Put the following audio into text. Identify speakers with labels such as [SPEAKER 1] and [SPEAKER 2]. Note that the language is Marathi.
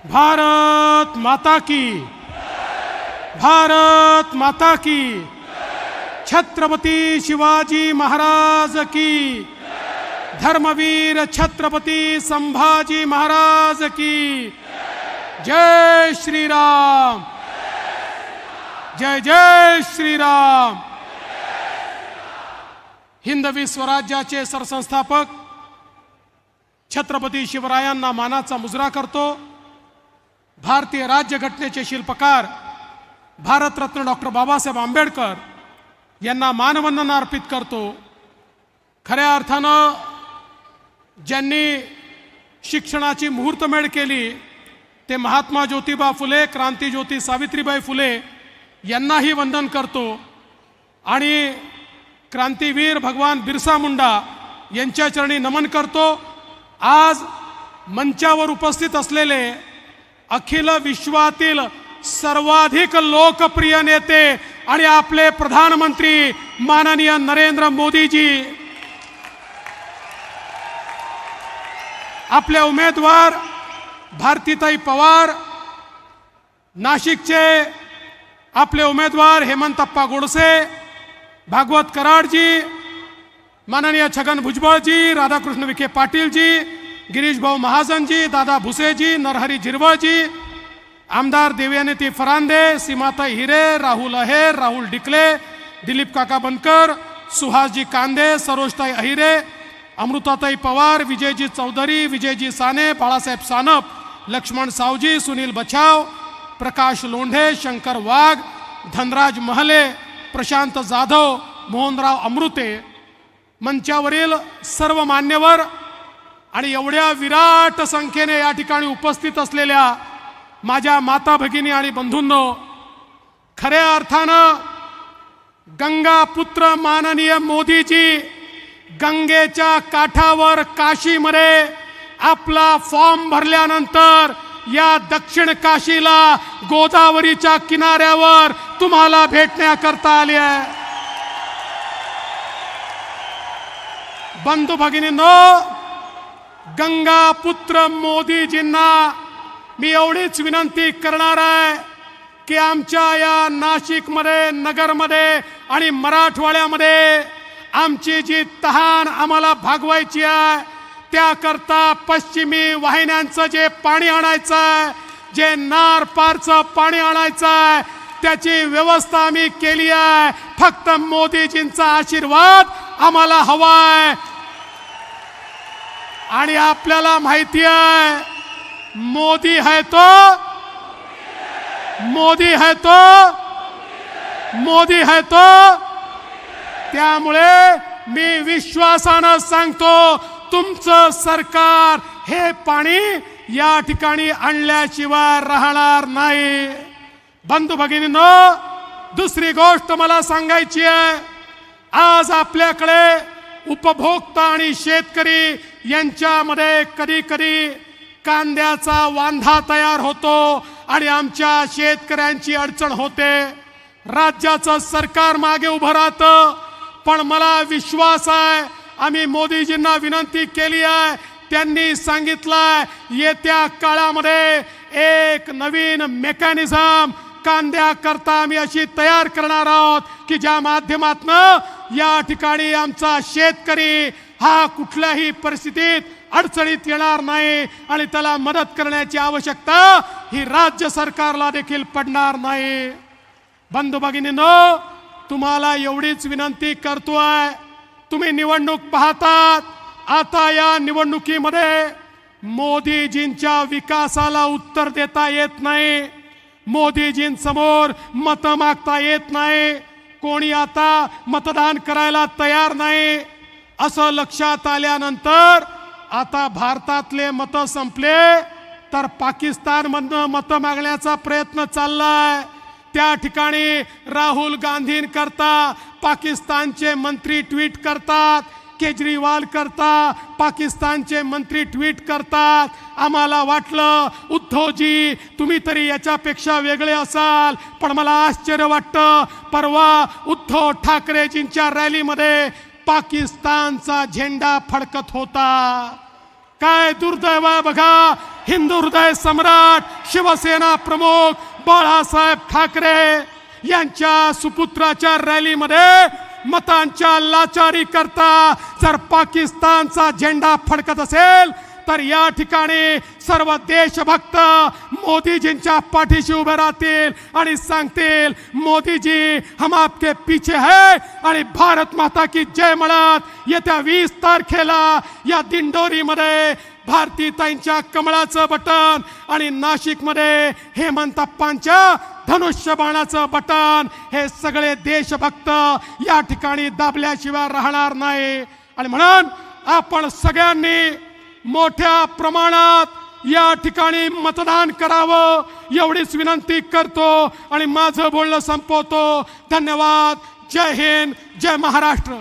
[SPEAKER 1] भारत माता की, भारत माता की, छत्रपति शिवाजी महाराज की, धर्मवीर छत्रपति संभाजी महाराज की, जय श्री राम, जय जय श्री राम। हिंदवी स्वराज्याचे सरसंस्थापक छत्रपती शिवरायांना मानाचा मुजरा करतो। भारतीय राज्यघटनेचे शिल्पकार भारतरत्न डॉक्टर बाबासाहेब आंबेडकर यांना मानवंदना अर्पित करतो। खऱ्या अर्थानं ज्यांनी शिक्षणाची मुहूर्तमेढ केली ते महात्मा ज्योतिबा फुले, क्रांतिज्योती सावित्रीबाई फुले यांनाही वंदन करतो आणि क्रांतीवीर भगवान बिरसा मुंडा यांच्या चरणी नमन करतो। आज मंचावर उपस्थित असलेले अखिल विश्वातील सर्वाधिक लोकप्रिय नेते आणि आपले प्रधानमंत्री माननीय नरेंद्र मोदीजी, आपले उमेदवार भारतीताई पवार, नाशिकचे आपले उमेदवार हेमंतप्पा गोडसे, भागवत कराडजी, माननीय छगन भुजबळजी, राधाकृष्ण विखे पाटीलजी, गिरीश भाऊ महाजनजी, दादा भुसेजी, नरहरी झिरवळजी, आमदार देवयानीती फरांदे, सीमाताई हिरे, राहुल अहेर, राहुल डिकले, दिलीप काका बनकर, सुहासजी कांदे, सरोजताई अहिरे, अमृताताई पवार, विजयजी चौधरी, विजयजी साने, बाळासाहेब सानप, लक्ष्मण सावजी, सुनील बछाव, प्रकाश लोंढे, शंकर वाघ, धनराज महले, प्रशांत जाधव, मोहनराव अमृते, मंचावरील सर्व मान्यवर आणि एवढ्या विराट संख्येने या ठिकाणी उपस्थित असलेल्या माझ्या माता भगिनी आणि बंधूंनो, खऱ्या अर्थानं गंगा पुत्र माननीय मोदीजी गंगेच्या काठावर काशीमध्ये आपला फॉर्म भरल्यानंतर या दक्षिण काशीला गोदावरीच्या किनाऱ्यावर तुम्हाला भेटण्याकरता आले आहे। बंधू भगिनींनो, गंगा पुत्र मोदीजींना मी एवढीच विनंती करणार आहे की आमच्या या नाशिकमध्ये, नगरमध्ये आणि मराठवाड्यामध्ये आमची जी तहान आम्हाला भागवायची आहे त्याकरता पश्चिमी वाहिन्यांचं जे पाणी आणायचं आहे, जे नार पारचं पाणी आणायचं आहे त्याची व्यवस्था आम्ही केली आहे। फक्त मोदीजींचा आशीर्वाद आम्हाला हवा आहे आणि आपल्याला माहिती आहे मोदी है तो, मोदी है तो, मोदी है तो। त्यामुळे मी विश्वासानं सांगतो तुमचं सरकार हे पाणी या ठिकाणी आणल्याशिवाय राहणार नाही। बंधू भगिनींनो, दुसरी गोष्ट मला सांगायची आहे, आज आपल्याकडे उपभोक्ता आणि शेतकरी यांच्यामध्ये कधी कधी कांद्याचा वांधा तयार होतो आणि आमच्या शेतकऱ्यांची अडचण होते। राज्याचं सरकार मागे उभं राहतं, पण मला विश्वास आहे आम्ही मोदीजींना विनंती केली आहे, त्यांनी सांगितलंय येत्या काळामध्ये एक नवीन मेकॅनिझम कांद्याकरता आम्ही अशी तयार करणार आहोत की ज्या माध्यमातून या ठिकाणी आमचा शेतकरी हा कुठल्याही परिस्थितीत अडचणीत येणार नाही आणि त्याला मदत करण्याची आवश्यकता ही राज्य सरकारला देखील पडणार नाही। बंधू भगिनींनो, तुम्हाला एवढीच विनंती करतोय, तुम्ही निवडणूक पाहतात, आता या निवडणुकीमध्ये मोदीजींच्या विकासाला उत्तर देता येत नाही, मोदीजींसमोर मत मागता येत नाही, कोणी आता मतदान करायला तयार नाही। असं लक्षात आल्यानंतर आता भारतातले मत संपले तर पाकिस्तानमधनं मत मागण्याचा प्रयत्न चाललाय। त्या ठिकाणी राहुल गांधींकरता पाकिस्तानचे मंत्री ट्विट करतात, केजरीवाल करता पाकिस्तानचे मंत्री ट्विट करतात। आम्हाला वाटलं उद्धवजी तुम्ही तरी याच्यापेक्षा वेगळे असाल, पण मला आश्चर्य वाटतं परवा उद्धव ठाकरेजींच्या रॅलीमध्ये पाकिस्तानचा झेंडा फडकत होता। काय दुर्दैव आहे बघा, हिंदू हृदय सम्राट शिवसेना प्रमुख बाळासाहेब ठाकरे यांच्या सुपुत्राच्या रॅलीमध्ये मतांच्या लाचारी करता जर पाकिस्तानचा झेंडा फडकत असेल तर या ठिकाणी सर्व देशभक्त मोदीजींच्या पाठीशी उभे राहतील आणि सांगतील मोदीजी हम आपके पीछे है आणि भारत माता की जय म्हणत येत्या 20 तारखेला या दिंडोरीमध्ये भारतीताईंच्या कमळाचं बटन आणि नाशिकमध्ये हेमंतप्पांच्या धनुष्यबाणाचं बटन हे सगळे देशभक्त या ठिकाणी दाबल्याशिवाय राहणार नाही। आणि म्हणून आपण सगळ्यांनी मोठ्या प्रमाणात या ठिकाणी मतदान करावं एवढीच विनंती करतो आणि माझं बोलणं संपवतो। धन्यवाद। जय हिंद, जय महाराष्ट्र।